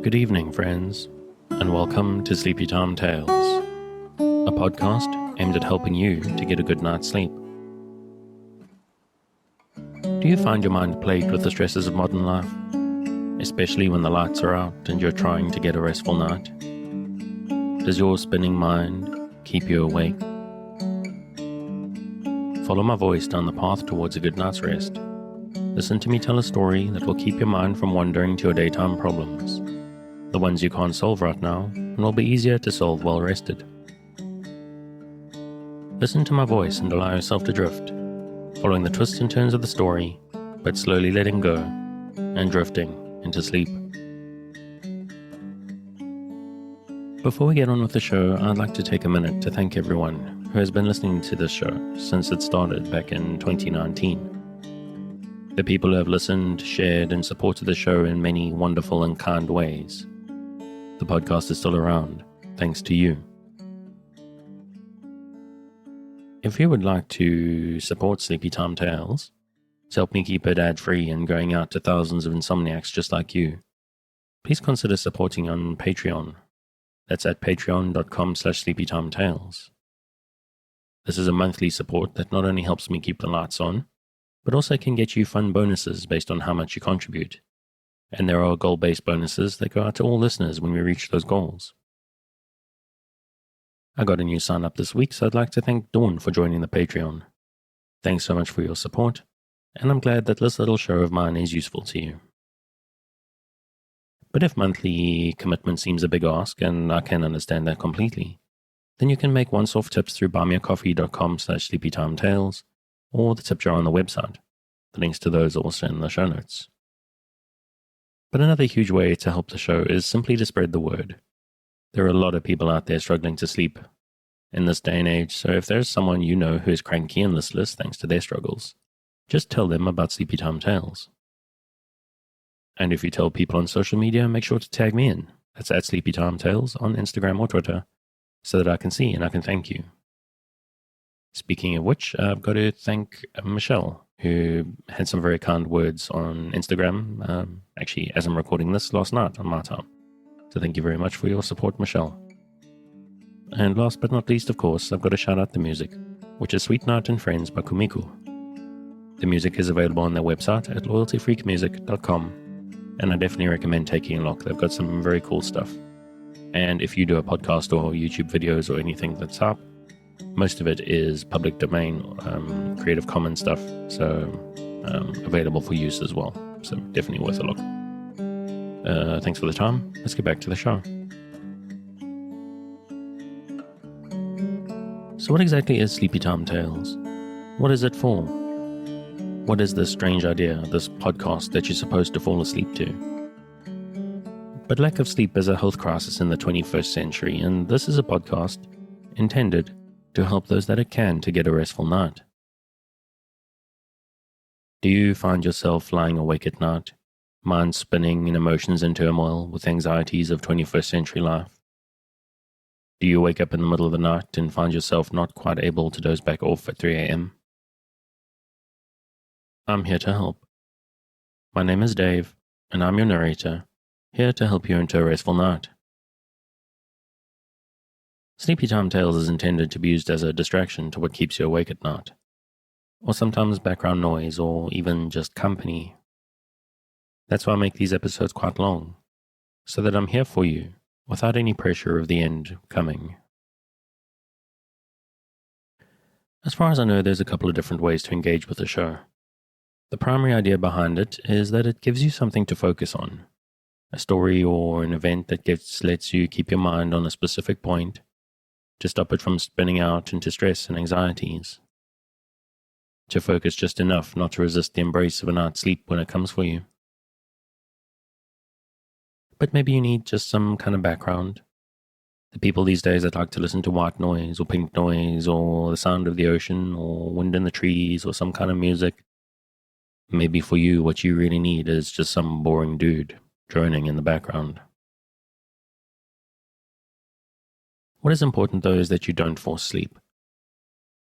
Good evening, friends, and welcome to Sleepytime Tales, a podcast aimed at helping you to get a good night's sleep. Do you find your mind plagued with the stresses of modern life, especially when the lights are out and you're trying to get a restful night? Does your spinning mind keep you awake? Follow my voice down the path towards a good night's rest. Listen to me tell a story that will keep your mind from wandering to your daytime problems, the ones you can't solve right now and will be easier to solve well rested. Listen to my voice and allow yourself to drift, following the twists and turns of the story, but slowly letting go and drifting into sleep. Before we get on with the show, I'd like to take a minute to thank everyone who has been listening to this show since it started back in 2019. The people who have listened, shared, and supported the show in many wonderful and kind ways. The podcast is still around, thanks to you. If you would like to support Sleepytime Tales, to help me keep it ad-free and going out to thousands of insomniacs just like you, please consider supporting on Patreon. That's at patreon.com/sleepytimetales. This is a monthly support that not only helps me keep the lights on, but also can get you fun bonuses based on how much you contribute. And there are goal-based bonuses that go out to all listeners when we reach those goals. I got a new sign-up this week, so I'd like to thank Dawn for joining the Patreon. Thanks so much for your support, and I'm glad that this little show of mine is useful to you. But if monthly commitment seems a big ask, and I can understand that completely, then you can make once-off tips through buymeacoffee.com/sleepytimetales, or the tip jar on the website. The links to those are also in the show notes. But another huge way to help the show is simply to spread the word. There are a lot of people out there struggling to sleep in this day and age, so if there's someone you know who is cranky and listless thanks to their struggles, just tell them about Sleepytime Tales. And if you tell people on social media, make sure to tag me in. That's at Sleepytime Tales on Instagram or Twitter, so that I can see and I can thank you. Speaking of which, I've got to thank Michelle, who had some very kind words on Instagram, actually as I'm recording this last night on my time. So thank you very much for your support, Michelle. And last but not least, of course, I've got to shout out the music, which is Sweet Night and Friends by Kumiko. The music is available on their website at loyaltyfreakmusic.com, and I definitely recommend taking a look. They've got some very cool stuff. And if you do a podcast or YouTube videos or anything that's up, most of it is public domain, Creative Commons stuff, so available for use as well. So definitely worth a look. Thanks for the time. Let's get back to the show. So what exactly is Sleepytime Tales? What is it for? What is this strange idea, this podcast that you're supposed to fall asleep to? But lack of sleep is a health crisis in the 21st century, and this is a podcast intended to help those that it can to get a restful night. Do you find yourself lying awake at night, mind spinning and emotions in turmoil with anxieties of 21st century life? Do you wake up in the middle of the night and find yourself not quite able to doze back off at 3 a.m.? I'm here to help. My name is Dave, and I'm your narrator, here to help you into a restful night. Sleepytime Tales is intended to be used as a distraction to what keeps you awake at night, or sometimes background noise, or even just company. That's why I make these episodes quite long, so that I'm here for you, without any pressure of the end coming. As far as I know, there's a couple of different ways to engage with the show. The primary idea behind it is that it gives you something to focus on, a story or an event that lets you keep your mind on a specific point, to stop it from spinning out into stress and anxieties. To focus just enough not to resist the embrace of a night's sleep when it comes for you. But maybe you need just some kind of background. The people these days that like to listen to white noise or pink noise or the sound of the ocean or wind in the trees or some kind of music. Maybe for you what you really need is just some boring dude droning in the background. What is important though is that you don't force sleep.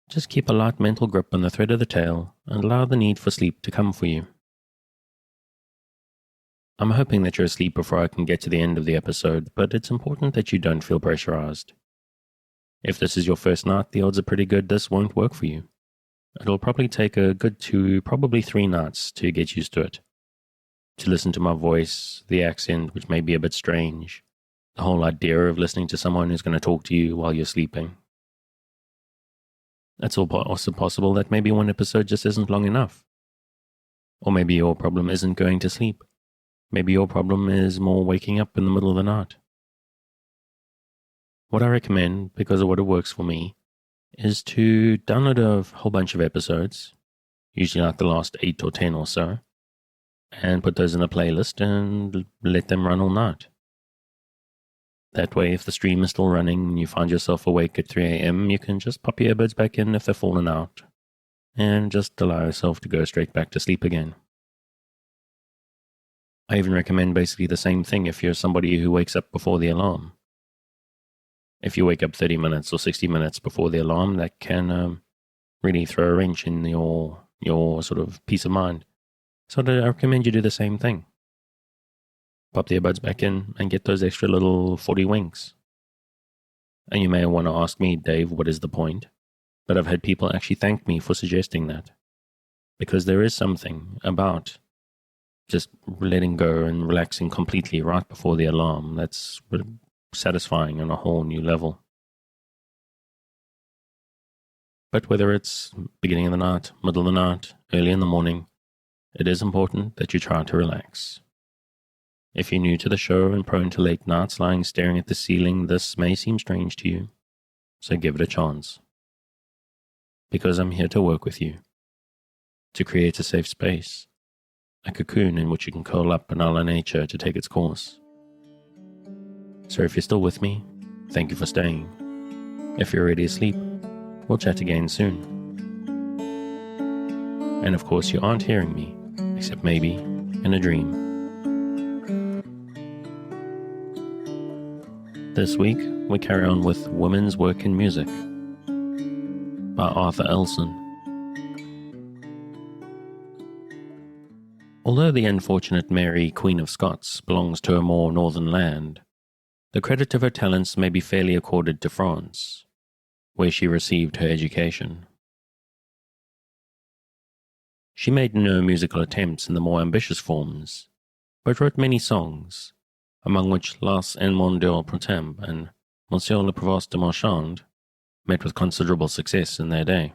Just keep a light mental grip on the thread of the tale and allow the need for sleep to come for you. I'm hoping that you're asleep before I can get to the end of the episode, but it's important that you don't feel pressurized. If this is your first night, the odds are pretty good this won't work for you. It'll probably take a good 2, probably 3 nights to get used to it. To listen to my voice, the accent, which may be a bit strange, the whole idea of listening to someone who's going to talk to you while you're sleeping. It's also possible that maybe one episode just isn't long enough. Or maybe your problem isn't going to sleep. Maybe your problem is more waking up in the middle of the night. What I recommend, because of what it works for me, is to download a whole bunch of episodes, usually like the last 8 or 10 or so, and put those in a playlist and let them run all night. That way, if the stream is still running and you find yourself awake at 3 a.m., you can just pop your earbuds back in if they've fallen out, and just allow yourself to go straight back to sleep again. I even recommend basically the same thing if you're somebody who wakes up before the alarm. If you wake up 30 minutes or 60 minutes before the alarm, that can really throw a wrench in your sort of peace of mind. So I recommend you do the same thing. Pop the earbuds back in and get those extra little 40 winks. And you may want to ask me, Dave, what is the point? But I've had people actually thank me for suggesting that. Because there is something about just letting go and relaxing completely right before the alarm that's satisfying on a whole new level. But whether it's beginning of the night, middle of the night, early in the morning, it is important that you try to relax. If you're new to the show and prone to late nights lying staring at the ceiling, this may seem strange to you, so give it a chance. Because I'm here to work with you, to create a safe space, a cocoon in which you can curl up and allow nature to take its course. So if you're still with me, thank you for staying. If you're already asleep, we'll chat again soon. And of course you aren't hearing me, except maybe in a dream. This week, we carry on with Women's Work in Music by Arthur Elson. Although the unfortunate Mary, Queen of Scots, belongs to a more northern land, the credit of her talents may be fairly accorded to France, where she received her education. She made no musical attempts in the more ambitious forms, but wrote many songs, among which Las en mon Dieu Protem and Monsieur le Provost de Marchand met with considerable success in their day.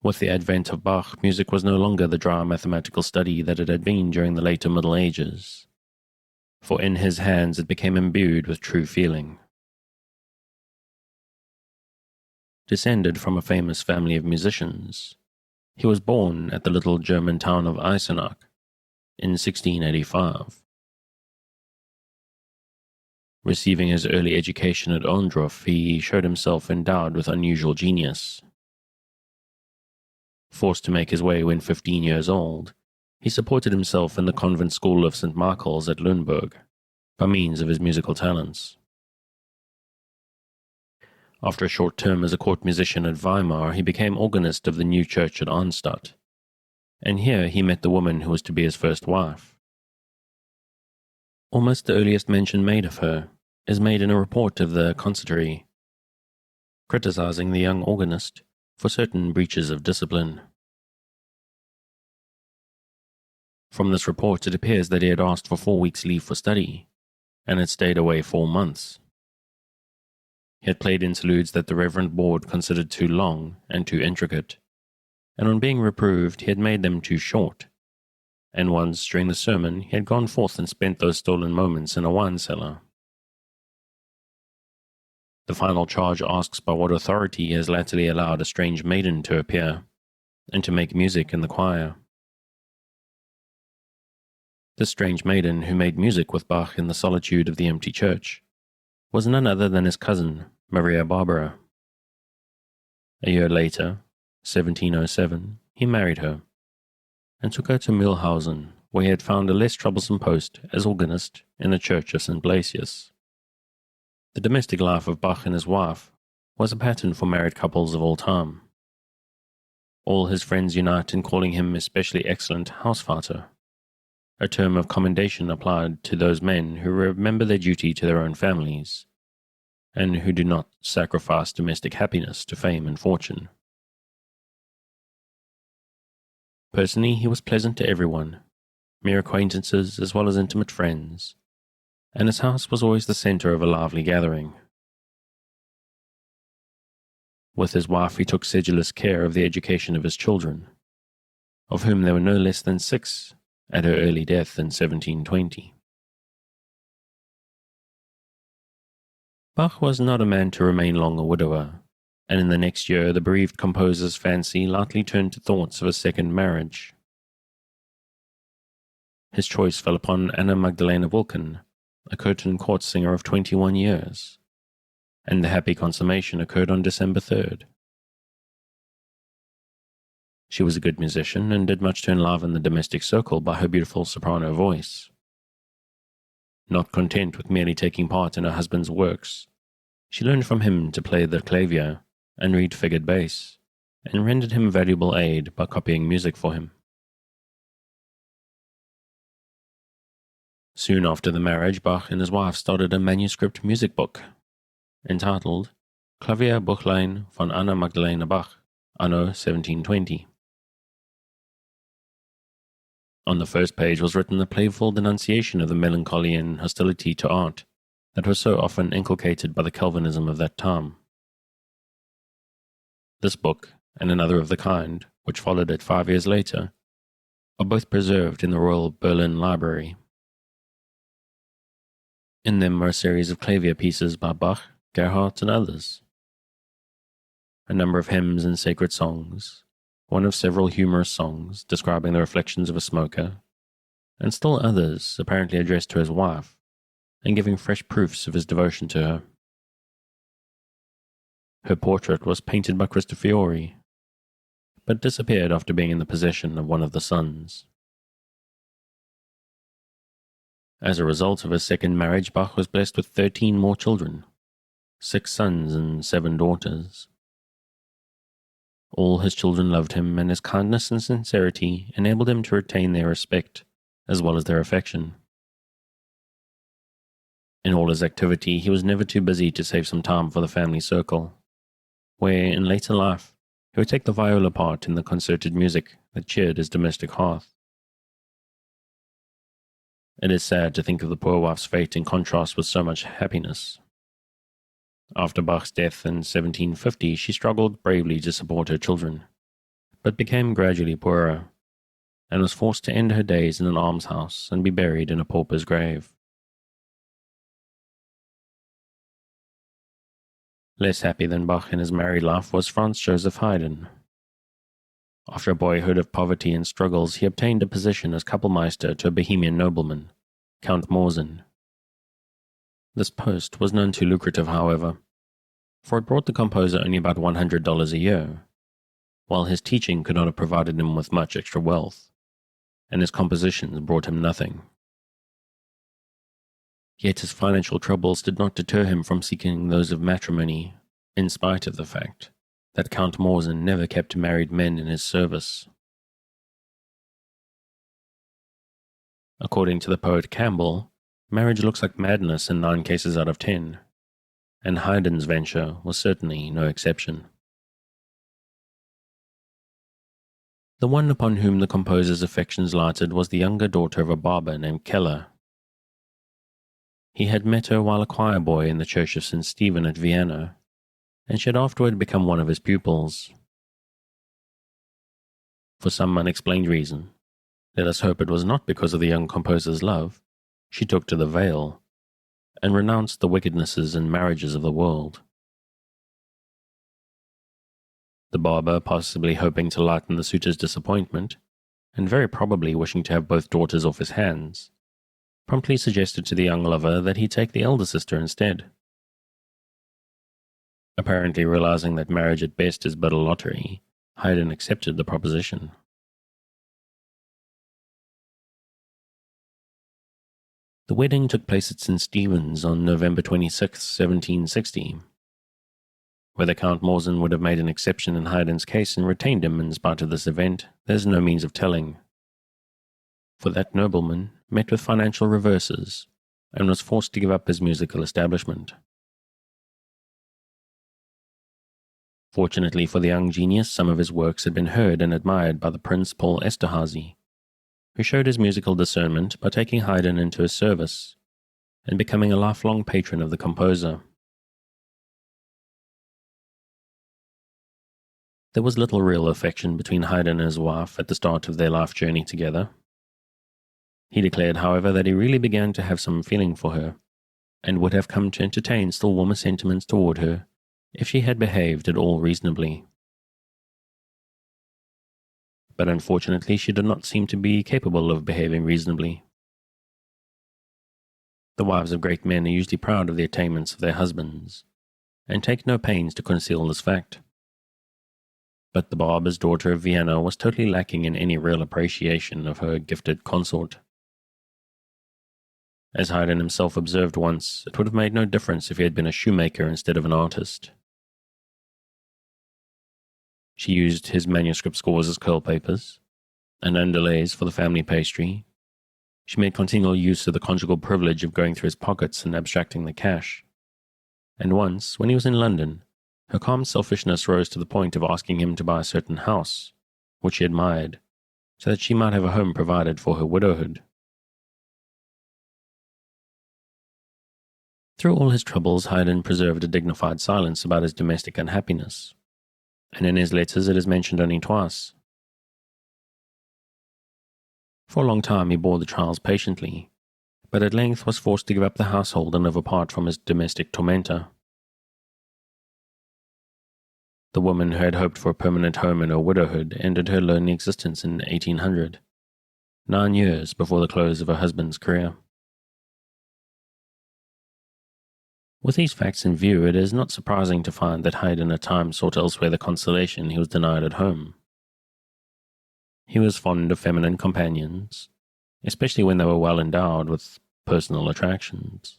With the advent of Bach, music was no longer the dry mathematical study that it had been during the later Middle Ages, for in his hands it became imbued with true feeling. Descended from a famous family of musicians, he was born at the little German town of Eisenach in 1685. Receiving his early education at Ohndruf, he showed himself endowed with unusual genius. Forced to make his way when 15 years old, he supported himself in the convent school of St. Michael's at Lüneburg by means of his musical talents. After a short term as a court musician at Weimar, he became organist of the new church at Arnstadt, and here he met the woman who was to be his first wife. Almost the earliest mention made of her is made in a report of the consistory, criticizing the young organist for certain breaches of discipline. From this report it appears that he had asked for 4 weeks' leave for study, and had stayed away 4 months. He had played interludes that the Reverend Board considered too long and too intricate, and on being reproved he had made them too short, and once during the sermon he had gone forth and spent those stolen moments in a wine cellar. The final charge asks by what authority he has latterly allowed a strange maiden to appear, and to make music in the choir. This strange maiden, who made music with Bach in the solitude of the empty church, was none other than his cousin, Maria Barbara. A year later, 1707, he married her, and took her to Mühlhausen, where he had found a less troublesome post as organist in the church of St. Blasius. The domestic life of Bach and his wife was a pattern for married couples of all time. All his friends unite in calling him especially excellent Hausvater, a term of commendation applied to those men who remember their duty to their own families, and who do not sacrifice domestic happiness to fame and fortune. Personally, he was pleasant to everyone, mere acquaintances as well as intimate friends, and his house was always the center of a lively gathering. With his wife he took sedulous care of the education of his children, of whom there were no less than 6 at her early death in 1720. Bach was not a man to remain long a widower, and in the next year the bereaved composer's fancy lightly turned to thoughts of a second marriage. His choice fell upon Anna Magdalena Wilken, a Curtin court singer of 21 years, and the happy consummation occurred on December 3rd. She was a good musician and did much to enliven the domestic circle by her beautiful soprano voice. Not content with merely taking part in her husband's works, she learned from him to play the clavier and read figured bass, and rendered him valuable aid by copying music for him. Soon after the marriage, Bach and his wife started a manuscript music book entitled Klavierbuchlein von Anna Magdalena Bach, anno 1720. On the first page was written the playful denunciation of the melancholy and hostility to art that was so often inculcated by the Calvinism of that time. This book, and another of the kind, which followed it 5 years later, are both preserved in the Royal Berlin Library. In them are a series of clavier pieces by Bach, Gerhardt, and others, a number of hymns and sacred songs, one of several humorous songs describing the reflections of a smoker, and still others apparently addressed to his wife, and giving fresh proofs of his devotion to her. Her portrait was painted by Cristofori, but disappeared after being in the possession of one of the sons. As a result of his second marriage, Bach was blessed with 13 more children, 6 sons and 7 daughters. All his children loved him, and his kindness and sincerity enabled him to retain their respect as well as their affection. In all his activity, he was never too busy to save some time for the family circle, where, in later life, he would take the viola part in the concerted music that cheered his domestic hearth. It is sad to think of the poor wife's fate in contrast with so much happiness. After Bach's death in 1750, she struggled bravely to support her children, but became gradually poorer, and was forced to end her days in an almshouse and be buried in a pauper's grave. Less happy than Bach in his married life was Franz Joseph Haydn. After a boyhood of poverty and struggles, he obtained a position as Kapellmeister to a Bohemian nobleman, Count Morzin. This post was none too lucrative, however, for it brought the composer only about $100 a year, while his teaching could not have provided him with much extra wealth, and his compositions brought him nothing. Yet his financial troubles did not deter him from seeking those of matrimony, in spite of the fact that Count Morzin never kept married men in his service. According to the poet Campbell, marriage looks like madness in 9 cases out of 10, and Haydn's venture was certainly no exception. The one upon whom the composer's affections lighted was the younger daughter of a barber named Keller. He had met her while a choir boy in the church of St. Stephen at Vienna, and she had afterward become one of his pupils. For some unexplained reason, let us hope it was not because of the young composer's love, she took to the veil, and renounced the wickednesses and marriages of the world. The barber, possibly hoping to lighten the suitor's disappointment, and very probably wishing to have both daughters off his hands, promptly suggested to the young lover that he take the elder sister instead. Apparently realizing that marriage at best is but a lottery, Haydn accepted the proposition. The wedding took place at St. Stephen's on November 26, 1760. Whether Count Morzin would have made an exception in Haydn's case and retained him in spite of this event, there is no means of telling. For that nobleman met with financial reverses and was forced to give up his musical establishment. Fortunately for the young genius, some of his works had been heard and admired by the Prince Paul Esterhazy, who showed his musical discernment by taking Haydn into his service and becoming a lifelong patron of the composer. There was little real affection between Haydn and his wife at the start of their life journey together. He declared, however, that he really began to have some feeling for her, and would have come to entertain still warmer sentiments toward her if she had behaved at all reasonably. But unfortunately she did not seem to be capable of behaving reasonably. The wives of great men are usually proud of the attainments of their husbands, and take no pains to conceal this fact. But the barber's daughter of Vienna was totally lacking in any real appreciation of her gifted consort. As Haydn himself observed once, it would have made no difference if he had been a shoemaker instead of an artist. She used his manuscript scores as curl papers, and underlays for the family pastry. She made continual use of the conjugal privilege of going through his pockets and abstracting the cash. And once, when he was in London, her calm selfishness rose to the point of asking him to buy a certain house, which she admired, so that she might have a home provided for her widowhood. Through all his troubles, Haydn preserved a dignified silence about his domestic unhappiness, and in his letters it is mentioned only twice. For a long time he bore the trials patiently, but at length was forced to give up the household and live apart from his domestic tormentor. The woman who had hoped for a permanent home in her widowhood ended her lonely existence in 1800, 9 years before the close of her husband's career. With these facts in view, it is not surprising to find that Haydn at times sought elsewhere the consolation he was denied at home. He was fond of feminine companions, especially when they were well endowed with personal attractions.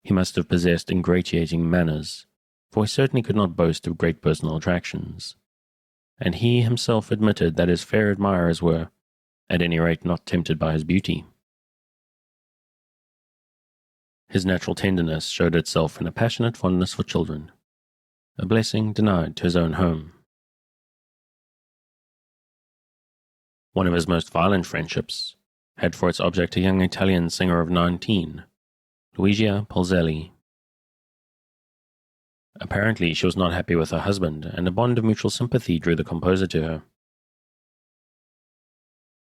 He must have possessed ingratiating manners, for he certainly could not boast of great personal attractions, and he himself admitted that his fair admirers were, at any rate, not tempted by his beauty. His natural tenderness showed itself in a passionate fondness for children, a blessing denied to his own home. One of his most violent friendships had for its object a young Italian singer of 19, Luigia Polzelli. Apparently she was not happy with her husband, and a bond of mutual sympathy drew the composer to her.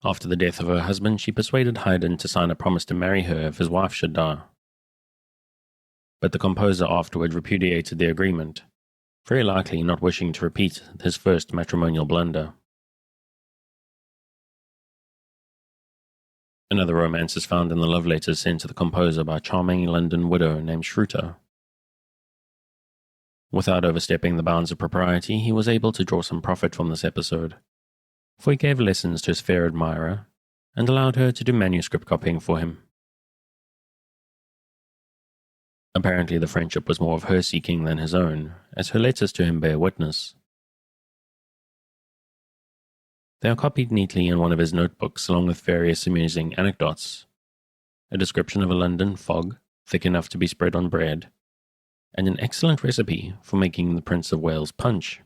After the death of her husband, she persuaded Haydn to sign a promise to marry her if his wife should die. But the composer afterward repudiated the agreement, very likely not wishing to repeat his first matrimonial blunder. Another romance is found in the love letters sent to the composer by a charming London widow named Schruter. Without overstepping the bounds of propriety, he was able to draw some profit from this episode, for he gave lessons to his fair admirer and allowed her to do manuscript copying for him. Apparently the friendship was more of her seeking than his own, as her letters to him bear witness. They are copied neatly in one of his notebooks along with various amusing anecdotes, a description of a London fog, thick enough to be spread on bread, and an excellent recipe for making the Prince of Wales punch.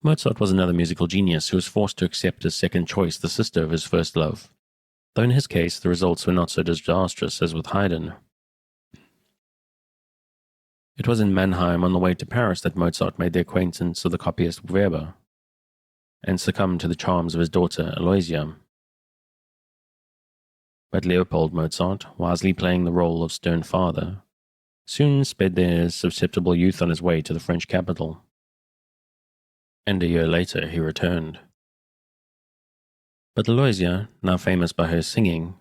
Mozart was another musical genius who was forced to accept as second choice the sister of his first love, though in his case the results were not so disastrous as with Haydn. It was in Mannheim on the way to Paris that Mozart made the acquaintance of the copyist Weber, and succumbed to the charms of his daughter Aloysia. But Leopold Mozart, wisely playing the role of stern father, soon sped their susceptible youth on his way to the French capital. And a year later he returned. But Aloysia, now famous by her singing,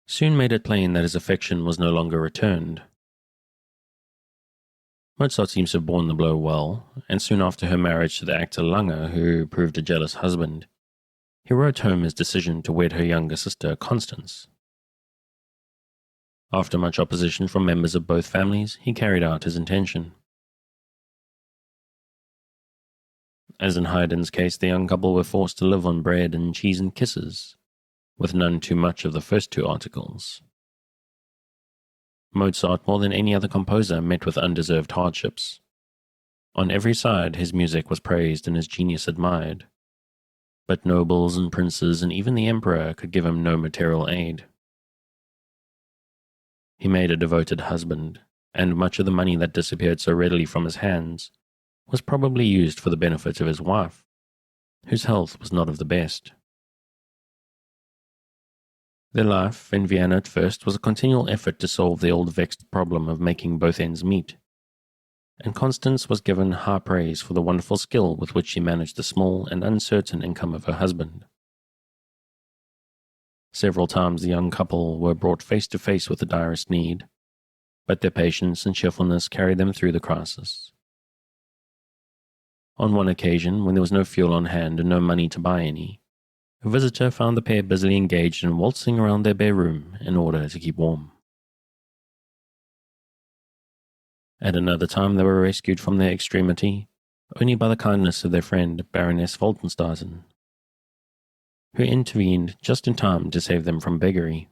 soon made it plain that his affection was no longer returned. Mozart seems to have borne the blow well, and soon after her marriage to the actor Lange, who proved a jealous husband, he wrote home his decision to wed her younger sister Constance. After much opposition from members of both families, he carried out his intention. As in Haydn's case, the young couple were forced to live on bread and cheese and kisses, with none too much of the first two articles. Mozart, more than any other composer, met with undeserved hardships. On every side, his music was praised and his genius admired. But nobles and princes and even the emperor could give him no material aid. He made a devoted husband, and much of the money that disappeared so readily from his hands was probably used for the benefit of his wife, whose health was not of the best. Their life in Vienna at first was a continual effort to solve the old vexed problem of making both ends meet, and Constance was given high praise for the wonderful skill with which she managed the small and uncertain income of her husband. Several times the young couple were brought face to face with the direst need, but their patience and cheerfulness carried them through the crisis. On one occasion, when there was no fuel on hand and no money to buy any, a visitor found the pair busily engaged in waltzing around their bare room in order to keep warm. At another time they were rescued from their extremity only by the kindness of their friend Baroness Woltenstassen, who intervened just in time to save them from beggary.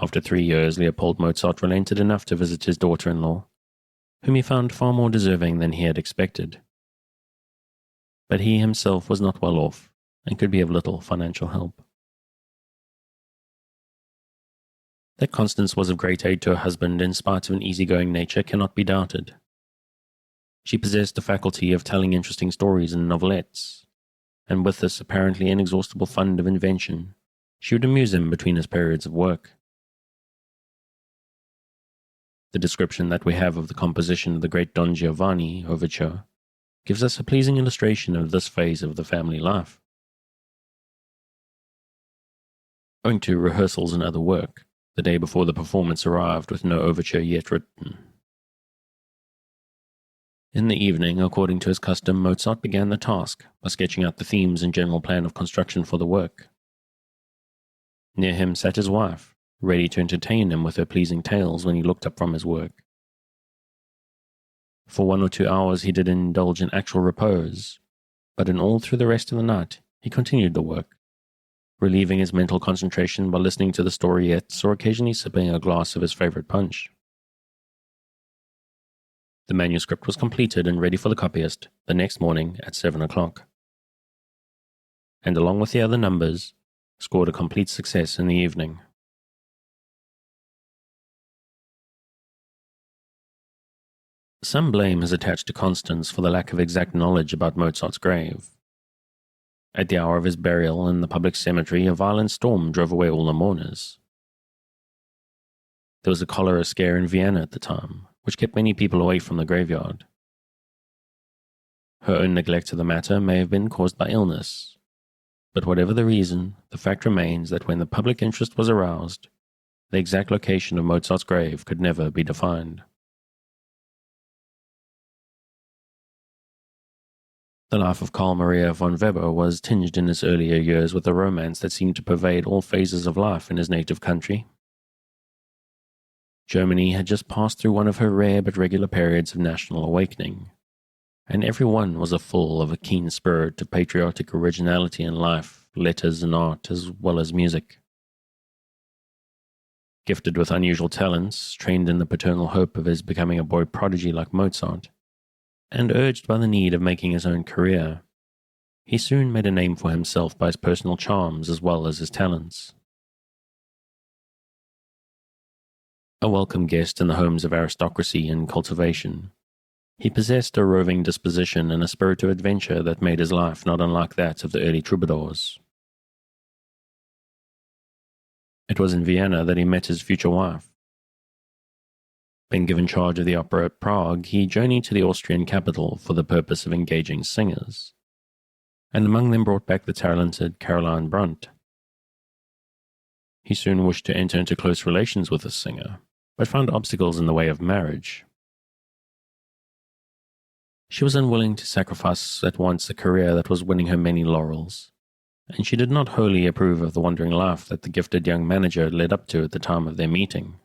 After 3 years, Leopold Mozart relented enough to visit his daughter-in-law, whom he found far more deserving than he had expected. But he himself was not well off and could be of little financial help. That Constance was of great aid to her husband in spite of an easygoing nature cannot be doubted. She possessed the faculty of telling interesting stories in novelettes, and with this apparently inexhaustible fund of invention, she would amuse him between his periods of work. The description that we have of the composition of the great Don Giovanni overture gives us a pleasing illustration of this phase of the family life. Owing to rehearsals and other work, the day before the performance arrived with no overture yet written. In the evening, according to his custom, Mozart began the task by sketching out the themes and general plan of construction for the work. Near him sat his wife, ready to entertain him with her pleasing tales when he looked up from his work. For 1 or 2 hours he did indulge in actual repose, but in all through the rest of the night he continued the work, relieving his mental concentration by listening to the storiettes or occasionally sipping a glass of his favorite punch. The manuscript was completed and ready for the copyist the next morning at 7 o'clock, and along with the other numbers, scored a complete success in the evening. Some blame is attached to Constance for the lack of exact knowledge about Mozart's grave. At the hour of his burial in the public cemetery, a violent storm drove away all the mourners. There was a cholera scare in Vienna at the time, which kept many people away from the graveyard. Her own neglect of the matter may have been caused by illness, but whatever the reason, the fact remains that when the public interest was aroused, the exact location of Mozart's grave could never be defined. The life of Carl Maria von Weber was tinged in his earlier years with a romance that seemed to pervade all phases of life in his native country. Germany had just passed through one of her rare but regular periods of national awakening, and every one was full of a keen spirit of patriotic originality in life, letters and art, as well as music. Gifted with unusual talents, trained in the paternal hope of his becoming a boy prodigy like Mozart, and urged by the need of making his own career, he soon made a name for himself by his personal charms as well as his talents. A welcome guest in the homes of aristocracy and cultivation, he possessed a roving disposition and a spirit of adventure that made his life not unlike that of the early troubadours. It was in Vienna that he met his future wife. Being given charge of the opera at Prague, he journeyed to the Austrian capital for the purpose of engaging singers, and among them brought back the talented Caroline Brunt. He soon wished to enter into close relations with this singer, but found obstacles in the way of marriage. She was unwilling to sacrifice at once a career that was winning her many laurels, and she did not wholly approve of the wandering life that the gifted young manager led up to at the time of their meeting.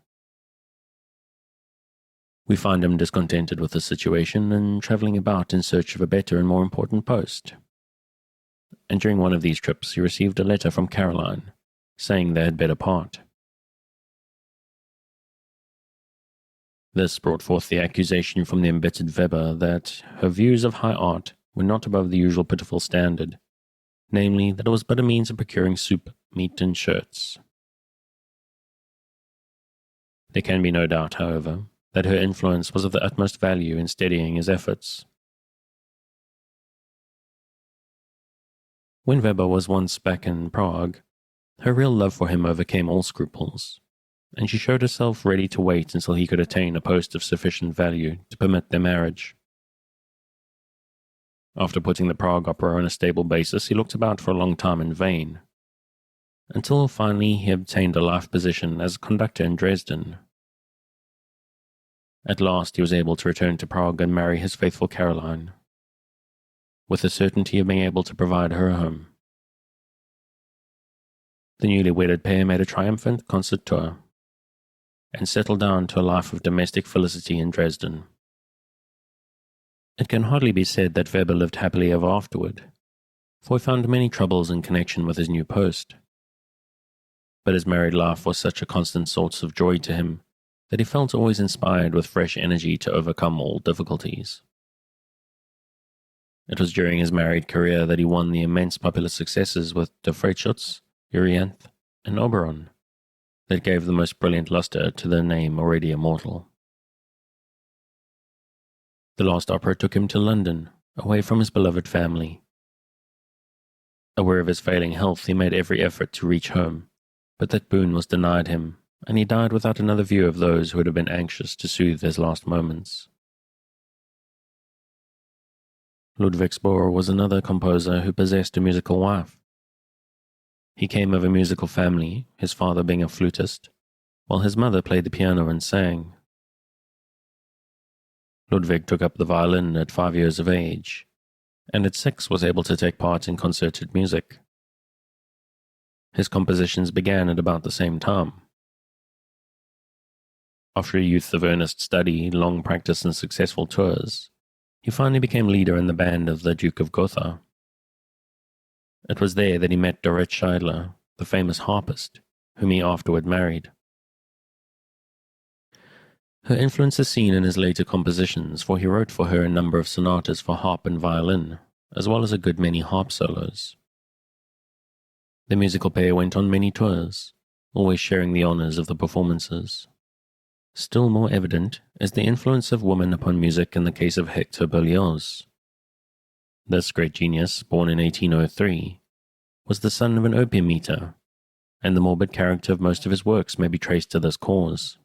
We find him discontented with the situation and travelling about in search of a better and more important post. And during one of these trips he received a letter from Caroline, saying they had better part. This brought forth the accusation from the embittered Weber that her views of high art were not above the usual pitiful standard, namely that it was but a means of procuring soup, meat, and shirts. There can be no doubt, however, that her influence was of the utmost value in steadying his efforts. When Weber was once back in Prague, her real love for him overcame all scruples, and she showed herself ready to wait until he could attain a post of sufficient value to permit their marriage. After putting the Prague opera on a stable basis, he looked about for a long time in vain, until finally he obtained a life position as a conductor in Dresden. At last he was able to return to Prague and marry his faithful Caroline, with the certainty of being able to provide her a home. The newly wedded pair made a triumphant concert tour, and settled down to a life of domestic felicity in Dresden. It can hardly be said that Weber lived happily ever afterward, for he found many troubles in connection with his new post. But his married life was such a constant source of joy to him that he felt always inspired with fresh energy to overcome all difficulties. It was during his married career that he won the immense popular successes with Der Freischütz, Euryanthe, and Oberon that gave the most brilliant luster to the name already immortal. The last opera took him to London, away from his beloved family. Aware of his failing health, he made every effort to reach home, but that boon was denied him, and he died without another view of those who would have been anxious to soothe his last moments. Ludwig Spohr was another composer who possessed a musical wife. He came of a musical family, his father being a flutist, while his mother played the piano and sang. Ludwig took up the violin at 5 years of age, and at 6 was able to take part in concerted music. His compositions began at about the same time. After a youth of earnest study, long practice, and successful tours, he finally became leader in the band of the Duke of Gotha. It was there that he met Dorrit Scheidler, the famous harpist, whom he afterward married. Her influence is seen in his later compositions, for he wrote for her a number of sonatas for harp and violin, as well as a good many harp solos. The musical pair went on many tours, always sharing the honors of the performances. Still more evident is the influence of woman upon music in the case of Hector Berlioz. This great genius, born in 1803, was the son of an opium eater, and the morbid character of most of his works may be traced to this cause.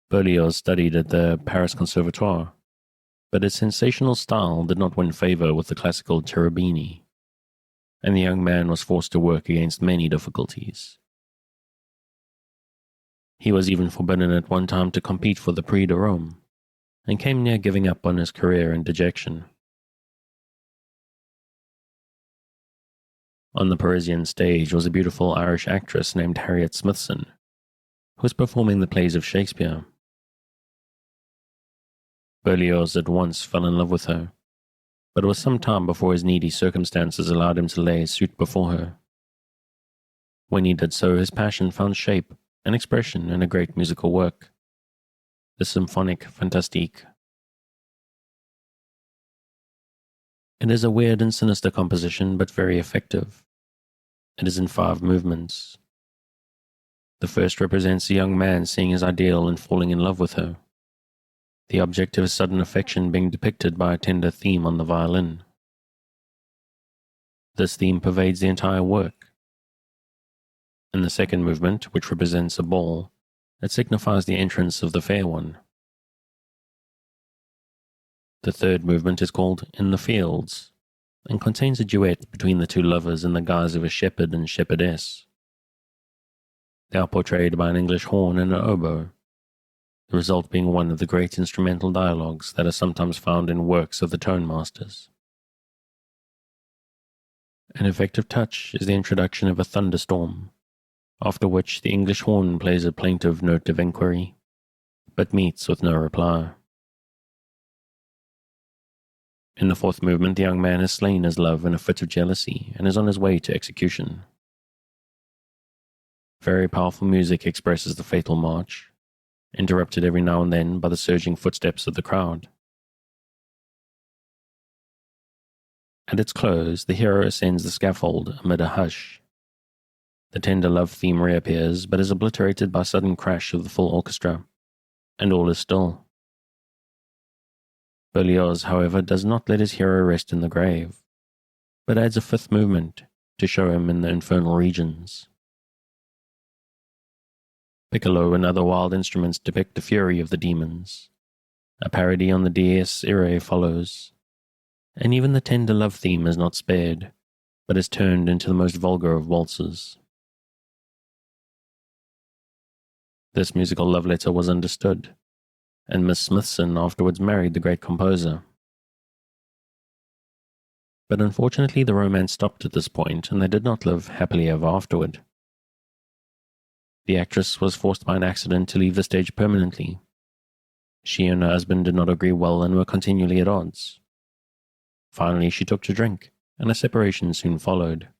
Berlioz studied at the Paris Conservatoire, but his sensational style did not win favor with the classical cherubini, and the young man was forced to work against many difficulties. He was even forbidden at one time to compete for the Prix de Rome, and came near giving up on his career in dejection. On the Parisian stage was a beautiful Irish actress named Harriet Smithson, who was performing the plays of Shakespeare. Berlioz at once fell in love with her, but it was some time before his needy circumstances allowed him to lay his suit before her. When he did so, his passion found shape and expression in a great musical work, the Symphonic Fantastique. It is a weird and sinister composition, but very effective. It is in 5 movements. The first represents a young man seeing his ideal and falling in love with her, the object of his sudden affection being depicted by a tender theme on the violin. This theme pervades the entire work. In the second movement, which represents a ball, it signifies the entrance of the fair one. The third movement is called In the Fields, and contains a duet between the two lovers in the guise of a shepherd and shepherdess. They are portrayed by an English horn and an oboe, the result being one of the great instrumental dialogues that are sometimes found in works of the tone masters. An effective touch is the introduction of a thunderstorm, after which the English horn plays a plaintive note of inquiry, but meets with no reply. In the fourth movement, the young man has slain his love in a fit of jealousy and is on his way to execution. Very powerful music expresses the fatal march, interrupted every now and then by the surging footsteps of the crowd. At its close, the hero ascends the scaffold amid a hush. The tender love theme reappears, but is obliterated by a sudden crash of the full orchestra, and all is still. Berlioz, however, does not let his hero rest in the grave, but adds a fifth movement to show him in the infernal regions. Piccolo and other wild instruments depict the fury of the demons. A parody on the Dies Irae follows, and even the tender love theme is not spared, but is turned into the most vulgar of waltzes. This musical love letter was understood, and Miss Smithson afterwards married the great composer. But unfortunately the romance stopped at this point, and they did not live happily ever afterward. The actress was forced by an accident to leave the stage permanently. She and her husband did not agree well and were continually at odds. Finally, she took to drink, and a separation soon followed.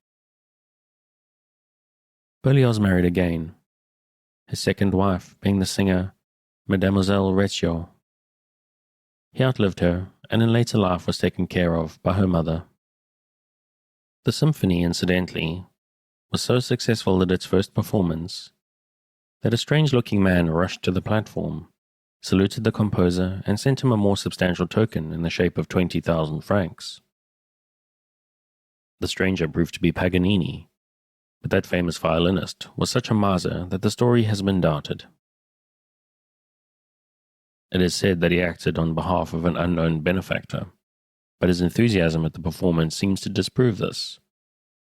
Berlioz married again, his second wife being the singer Mademoiselle Reccio. He outlived her, and in later life was taken care of by her mother. The symphony, incidentally, was so successful at its first performance that a strange-looking man rushed to the platform, saluted the composer, and sent him a more substantial token in the shape of 20,000 francs. The stranger proved to be Paganini, but that famous violinist was such a miser that the story has been doubted. It is said that he acted on behalf of an unknown benefactor, but his enthusiasm at the performance seems to disprove this,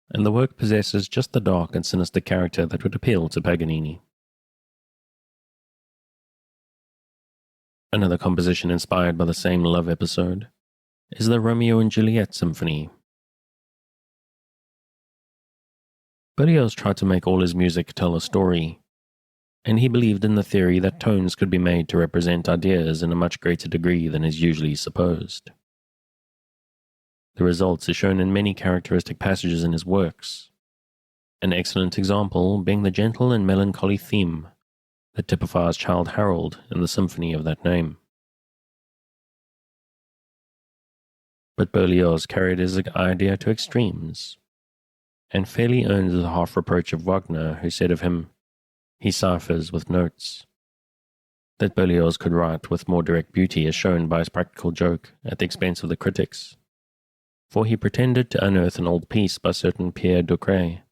and the work possesses just the dark and sinister character that would appeal to Paganini. Another composition inspired by the same love episode is the Romeo and Juliet Symphony. Berlioz tried to make all his music tell a story, and he believed in the theory that tones could be made to represent ideas in a much greater degree than is usually supposed. The result is shown in many characteristic passages in his works, an excellent example being the gentle and melancholy theme that typifies Childe Harold in the symphony of that name. But Berlioz carried his idea to extremes, and fairly earned the half-reproach of Wagner, who said of him, "He ciphers with notes." That Berlioz could write with more direct beauty is shown by his practical joke at the expense of the critics, for he pretended to unearth an old piece by certain Pierre Ducret,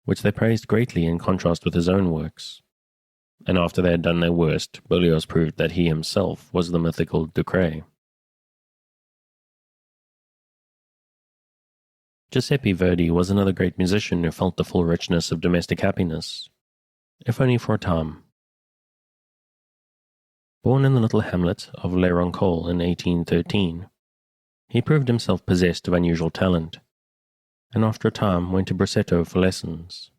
which they praised greatly in contrast with his own works. And after they had done their worst, Berlioz proved that he himself was the mythical Ducret. Giuseppe Verdi was another great musician who felt the full richness of domestic happiness, if only for a time. Born in the little hamlet of Les Roncoles in 1813, he proved himself possessed of unusual talent, and after a time went to Briseto for lessons.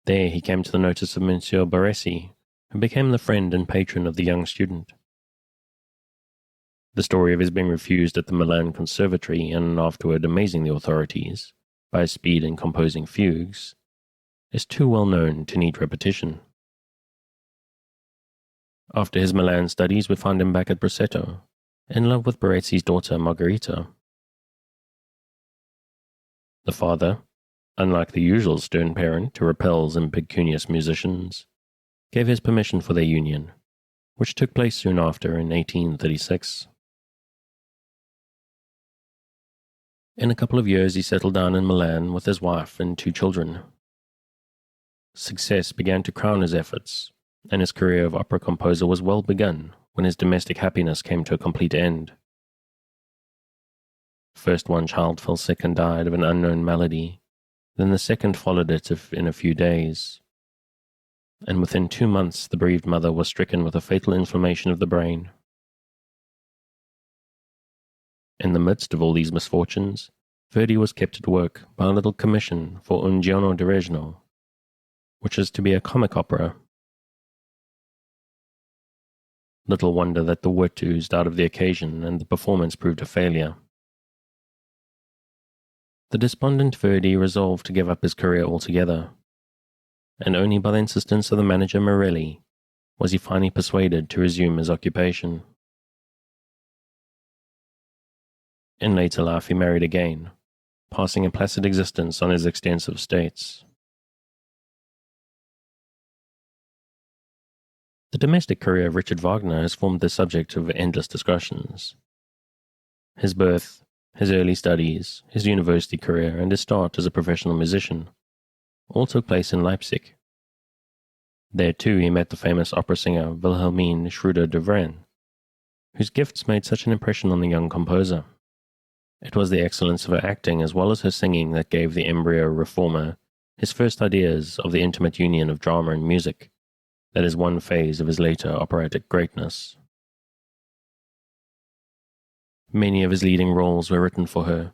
There he came to the notice of Monsieur Baresi, who became the friend and patron of the young student. The story of his being refused at the Milan Conservatory and afterward amazing the authorities by his speed in composing fugues is too well known to need repetition. After his Milan studies, we find him back at Briseto, in love with Baresi's daughter Margherita. The father, unlike the usual stern parent who repels impecunious musicians, gave his permission for their union, which took place soon after in 1836. In a couple of years he settled down in Milan with his wife and 2 children. Success began to crown his efforts, and his career of opera composer was well begun when his domestic happiness came to a complete end. First one child fell sick and died of an unknown malady, then the second followed it in a few days, and within 2 months the bereaved mother was stricken with a fatal inflammation of the brain. In the midst of all these misfortunes, Verdi was kept at work by a little commission for Un giorno di Regno, which is to be a comic opera. Little wonder that the wit oozed out of the occasion and the performance proved a failure. The despondent Verdi resolved to give up his career altogether, and only by the insistence of the manager Morelli was he finally persuaded to resume his occupation. In later life he married again, passing a placid existence on his extensive estates. The domestic career of Richard Wagner has formed the subject of endless discussions. His birth, his early studies, his university career, and his start as a professional musician all took place in Leipzig. There too he met the famous opera singer Wilhelmine Schröder de Vrien, whose gifts made such an impression on the young composer. It was the excellence of her acting as well as her singing that gave the embryo reformer his first ideas of the intimate union of drama and music, that is one phase of his later operatic greatness. Many of his leading roles were written for her,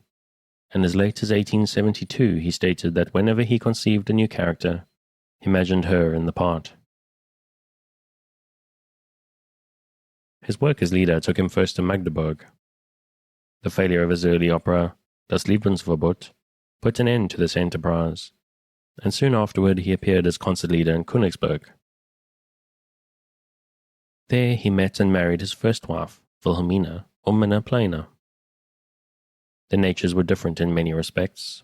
and as late as 1872 he stated that whenever he conceived a new character, he imagined her in the part. His work as leader took him first to Magdeburg. The failure of his early opera, Das Lebensverbot, put an end to this enterprise, and soon afterward he appeared as concert leader in Königsberg. There he met and married his first wife, Wilhelmina, or Minna Plana. Their natures were different in many respects.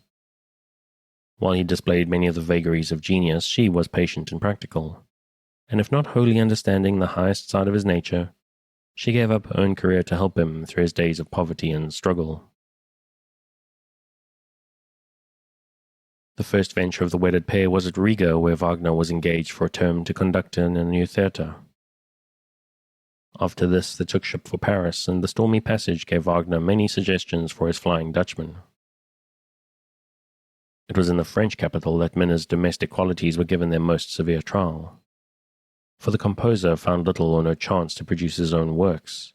While he displayed many of the vagaries of genius, she was patient and practical, and if not wholly understanding the highest side of his nature, she gave up her own career to help him through his days of poverty and struggle. The first venture of the wedded pair was at Riga, where Wagner was engaged for a term to conduct in a new theatre. After this, they took ship for Paris, and the stormy passage gave Wagner many suggestions for his Flying Dutchman. It was in the French capital that Minna's domestic qualities were given their most severe trial, for the composer found little or no chance to produce his own works,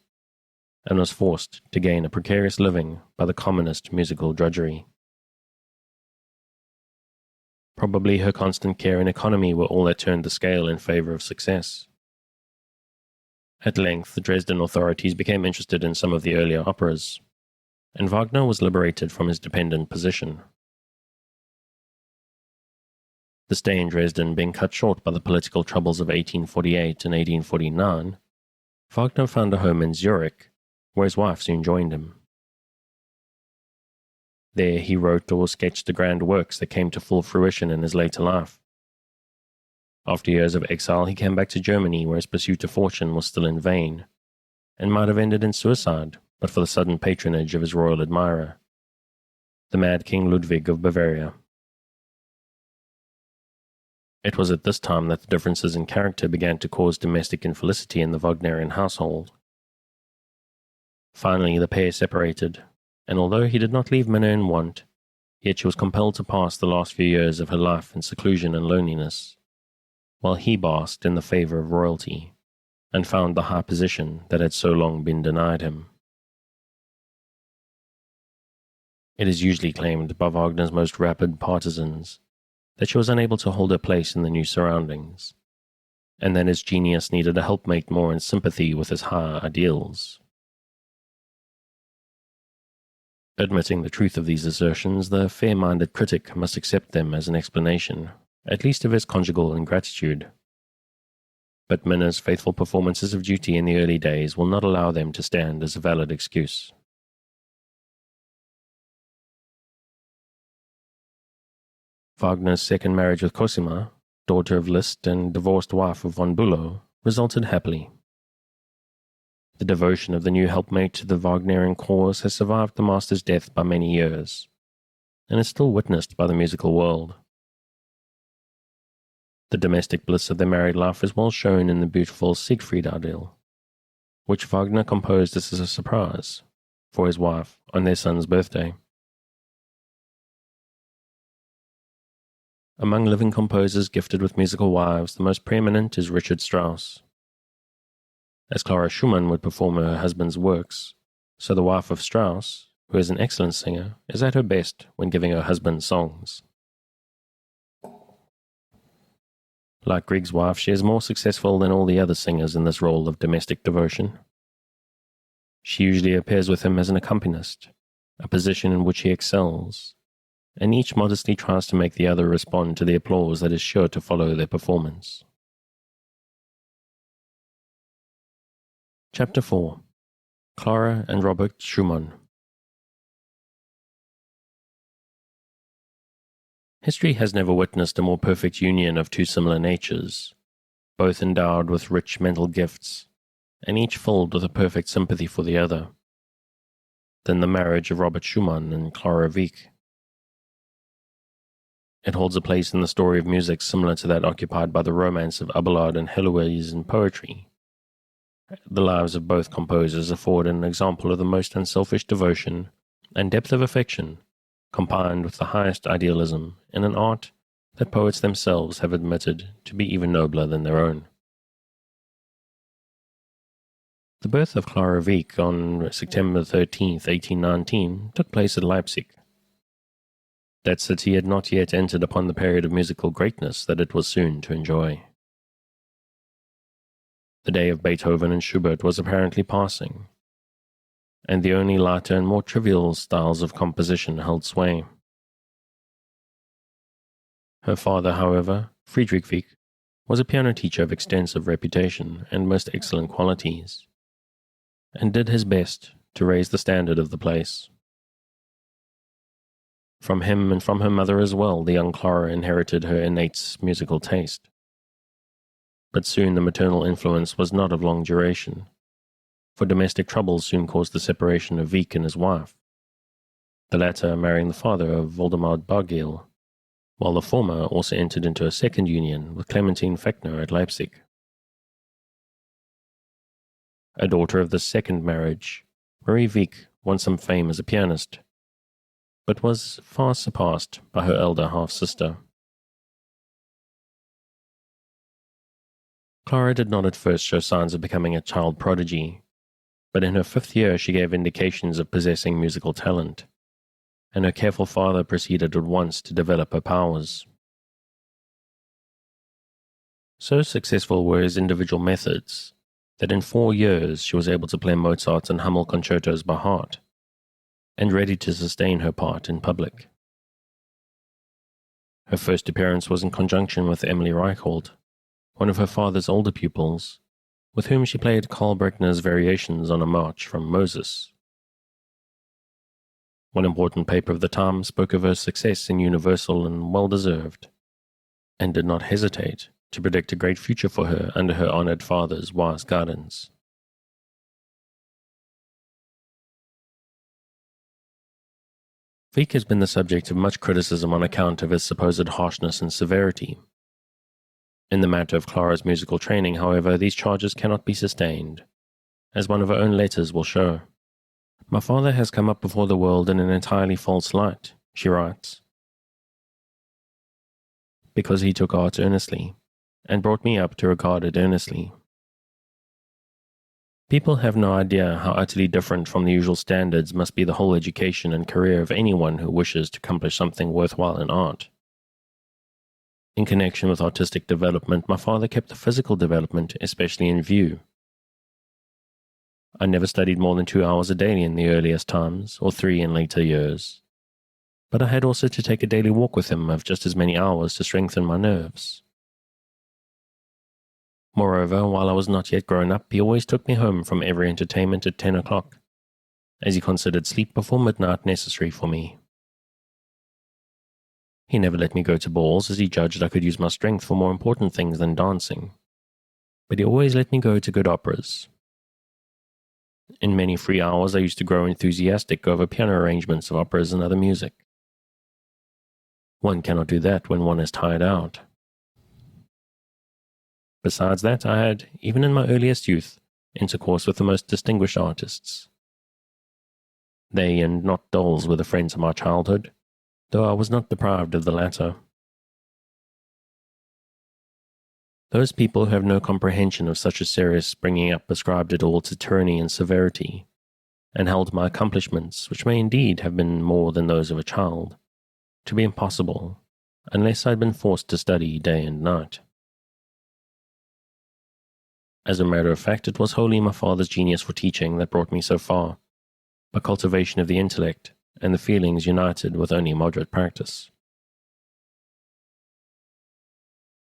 and was forced to gain a precarious living by the commonest musical drudgery. Probably her constant care and economy were all that turned the scale in favor of success. At length, the Dresden authorities became interested in some of the earlier operas, and Wagner was liberated from his dependent position. The stay in Dresden being cut short by the political troubles of 1848 and 1849, Wagner found a home in Zurich, where his wife soon joined him. There he wrote or sketched the grand works that came to full fruition in his later life. After years of exile, he came back to Germany, where his pursuit of fortune was still in vain, and might have ended in suicide but for the sudden patronage of his royal admirer, the mad King Ludwig of Bavaria. It was at this time that the differences in character began to cause domestic infelicity in the Wagnerian household. Finally, the pair separated, and although he did not leave Minna in want, yet she was compelled to pass the last few years of her life in seclusion and loneliness, while he basked in the favor of royalty, and found the high position that had so long been denied him. It is usually claimed by Wagner's most rabid partisans that she was unable to hold her place in the new surroundings, and that his genius needed a helpmate more in sympathy with his higher ideals. Admitting the truth of these assertions, the fair-minded critic must accept them as an explanation, at least of his conjugal ingratitude. But Minna's faithful performances of duty in the early days will not allow them to stand as a valid excuse. Wagner's second marriage with Cosima, daughter of Liszt and divorced wife of von Bülow, resulted happily. The devotion of the new helpmate to the Wagnerian cause has survived the master's death by many years, and is still witnessed by the musical world. The domestic bliss of their married life is well shown in the beautiful Siegfried idyll, which Wagner composed as a surprise for his wife on their son's birthday. Among living composers gifted with musical wives, the most preeminent is Richard Strauss. As Clara Schumann would perform her husband's works, so the wife of Strauss, who is an excellent singer, is at her best when giving her husband songs. Like Grieg's wife, she is more successful than all the other singers in this role of domestic devotion. She usually appears with him as an accompanist, a position in which he excels, and each modestly tries to make the other respond to the applause that is sure to follow their performance. Chapter 4. Clara and Robert Schumann. History has never witnessed a more perfect union of two similar natures, both endowed with rich mental gifts, and each filled with a perfect sympathy for the other, than the marriage of Robert Schumann and Clara Wieck. It holds a place in the story of music similar to that occupied by the romance of Abelard and Heloise in poetry. The lives of both composers afford an example of the most unselfish devotion and depth of affection, combined with the highest idealism in an art that poets themselves have admitted to be even nobler than their own. The birth of Clara Wieck on September 13, 1819, took place at Leipzig. That city had not yet entered upon the period of musical greatness that it was soon to enjoy. The day of Beethoven and Schubert was apparently passing, and the only lighter and more trivial styles of composition held sway. Her father, however, Friedrich Wieck, was a piano teacher of extensive reputation and most excellent qualities, and did his best to raise the standard of the place. From him and from her mother as well, the young Clara inherited her innate musical taste. But soon the maternal influence was not of long duration, for domestic troubles soon caused the separation of Wieck and his wife, the latter marrying the father of Woldemar Bargiel, while the former also entered into a second union with Clementine Fechner at Leipzig. A daughter of this second marriage, Marie Wieck won some fame as a pianist, but was far surpassed by her elder half-sister. Clara did not at first show signs of becoming a child prodigy, but in her 5th year she gave indications of possessing musical talent, and her careful father proceeded at once to develop her powers. So successful were his individual methods that in 4 years she was able to play Mozart and Hummel concertos by heart, and ready to sustain her part in public. Her first appearance was in conjunction with Emily Reichhold, one of her father's older pupils, with whom she played Karl Bruckner's variations on a march from Moses. One important paper of the time spoke of her success in universal and well-deserved, and did not hesitate to predict a great future for her under her honored father's wise guidance. Wieck has been the subject of much criticism on account of his supposed harshness and severity. In the matter of Clara's musical training, however, these charges cannot be sustained, as one of her own letters will show. "My father has come up before the world in an entirely false light," she writes, "because he took art earnestly, and brought me up to regard it earnestly. People have no idea how utterly different from the usual standards must be the whole education and career of anyone who wishes to accomplish something worthwhile in art. In connection with artistic development, my father kept the physical development especially in view. I never studied more than 2 hours a day in the earliest times, or 3 in later years, but I had also to take a daily walk with him of just as many hours to strengthen my nerves. Moreover, while I was not yet grown up, he always took me home from every entertainment at 10 o'clock, as he considered sleep before midnight necessary for me. He never let me go to balls, as he judged I could use my strength for more important things than dancing, but he always let me go to good operas. In many free hours I used to grow enthusiastic over piano arrangements of operas and other music. One cannot do that when one is tired out. Besides that, I had, even in my earliest youth, intercourse with the most distinguished artists. They and not dolls were the friends of my childhood, though I was not deprived of the latter. Those people who have no comprehension of such a serious bringing up ascribed it all to tyranny and severity, and held my accomplishments, which may indeed have been more than those of a child, to be impossible, unless I had been forced to study day and night. As a matter of fact, it was wholly my father's genius for teaching that brought me so far, by cultivation of the intellect and the feelings united with only moderate practice.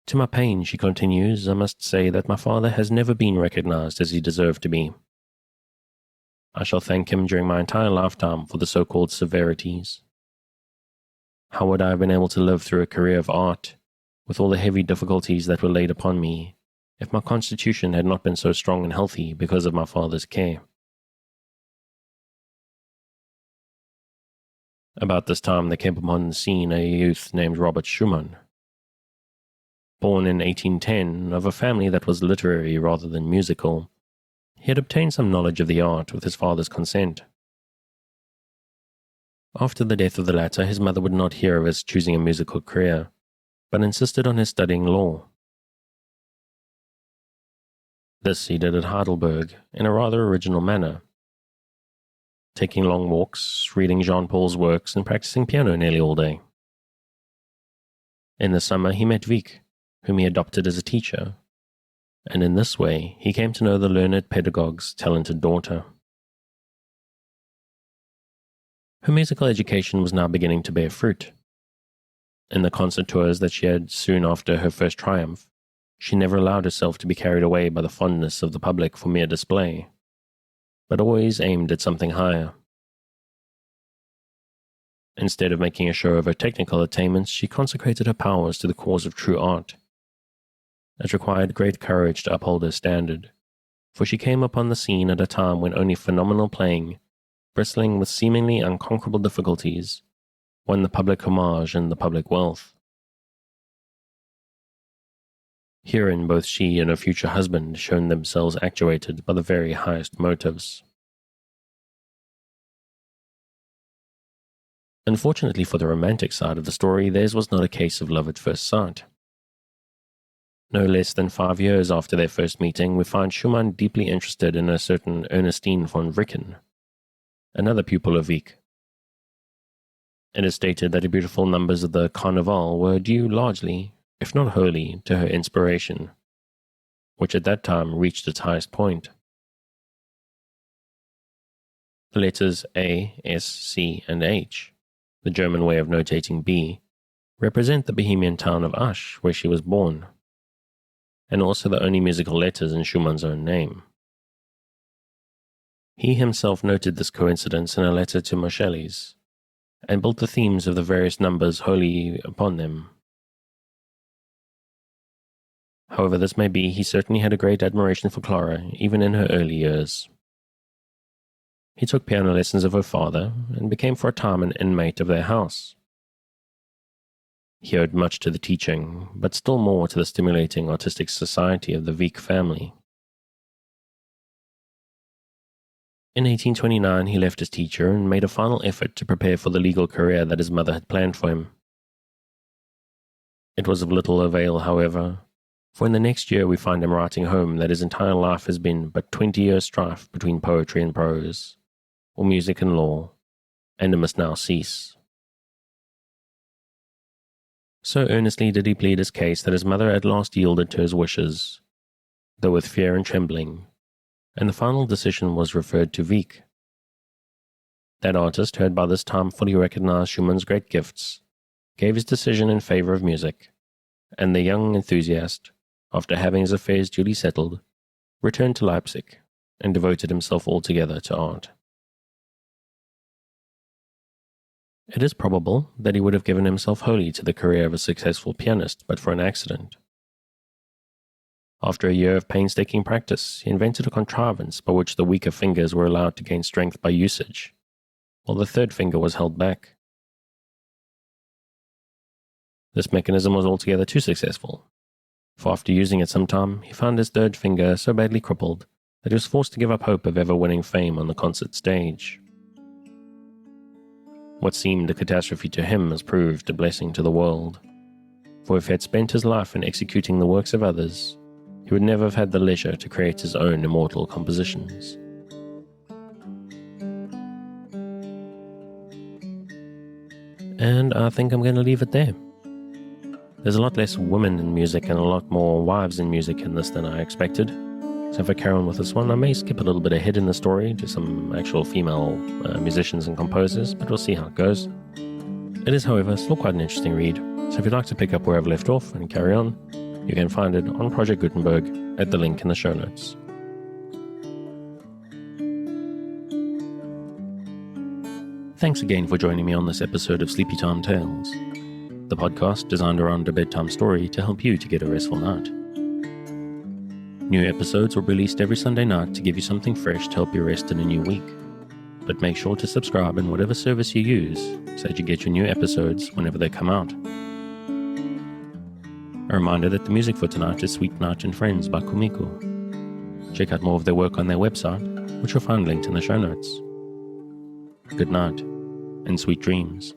To my pain, she continues, I must say that my father has never been recognized as he deserved to be. I shall thank him during my entire lifetime for the so-called severities. How would I have been able to live through a career of art, with all the heavy difficulties that were laid upon me, if my constitution had not been so strong and healthy because of my father's care? About this time there came upon the scene a youth named Robert Schumann. Born in 1810, of a family that was literary rather than musical, he had obtained some knowledge of the art with his father's consent. After the death of the latter, his mother would not hear of his choosing a musical career, but insisted on his studying law. This he did at Heidelberg in a rather original manner, taking long walks, reading Jean-Paul's works, and practicing piano nearly all day. In the summer he met Wieck, whom he adopted as a teacher, and in this way he came to know the learned pedagogue's talented daughter. Her musical education was now beginning to bear fruit. In the concert tours that she had soon after her first triumph, she never allowed herself to be carried away by the fondness of the public for mere display, but always aimed at something higher. Instead of making a show of her technical attainments, she consecrated her powers to the cause of true art. It required great courage to uphold her standard, for she came upon the scene at a time when only phenomenal playing, bristling with seemingly unconquerable difficulties, won the public homage and the public wealth. Herein both she and her future husband showed themselves actuated by the very highest motives. Unfortunately for the romantic side of the story, theirs was not a case of love at first sight. No less than 5 years after their first meeting, we find Schumann deeply interested in a certain Ernestine von Wricken, another pupil of Wieck. It is stated that the beautiful numbers of the Carnival were due largely, if not wholly, to her inspiration, which at that time reached its highest point. The letters A, S, C, and H, the German way of notating B, represent the Bohemian town of Asch, where she was born, and also the only musical letters in Schumann's own name. He himself noted this coincidence in a letter to Moscheles, and built the themes of the various numbers wholly upon them. However this may be, he certainly had a great admiration for Clara, even in her early years. He took piano lessons of her father, and became for a time an inmate of their house. He owed much to the teaching, but still more to the stimulating artistic society of the Wieck family. In 1829 he left his teacher and made a final effort to prepare for the legal career that his mother had planned for him. It was of little avail, however, for in the next year we find him writing home that his entire life has been but 20 years' strife between poetry and prose, or music and law, and it must now cease. So earnestly did he plead his case that his mother at last yielded to his wishes, though with fear and trembling, and the final decision was referred to Wieck. That artist, who had by this time fully recognized Schumann's great gifts, gave his decision in favor of music, and the young enthusiast, after having his affairs duly settled, returned to Leipzig and devoted himself altogether to art. It is probable that he would have given himself wholly to the career of a successful pianist but for an accident. After a year of painstaking practice, he invented a contrivance by which the weaker fingers were allowed to gain strength by usage, while the third finger was held back. This mechanism was altogether too successful, for after using it some time, he found his third finger so badly crippled that he was forced to give up hope of ever winning fame on the concert stage. What seemed a catastrophe to him has proved a blessing to the world, for if he had spent his life in executing the works of others, he would never have had the leisure to create his own immortal compositions. And I think I'm going to leave it there. There's a lot less women in music and a lot more wives in music in this than I expected. So for Karen with this one, I may skip a little bit ahead in the story to some actual female musicians and composers, but we'll see how it goes. It is, however, still quite an interesting read, so if you'd like to pick up where I've left off and carry on, you can find it on Project Gutenberg at the link in the show notes. Thanks again for joining me on this episode of Sleepy Time Tales, the podcast designed around a bedtime story to help you to get a restful night. New episodes are released every Sunday night to give you something fresh to help you rest in a new week. But make sure to subscribe in whatever service you use so that you get your new episodes whenever they come out. A reminder that the music for tonight is Sweet Night and Friends by Kumiko. Check out more of their work on their website, which you'll find linked in the show notes. Good night, and sweet dreams.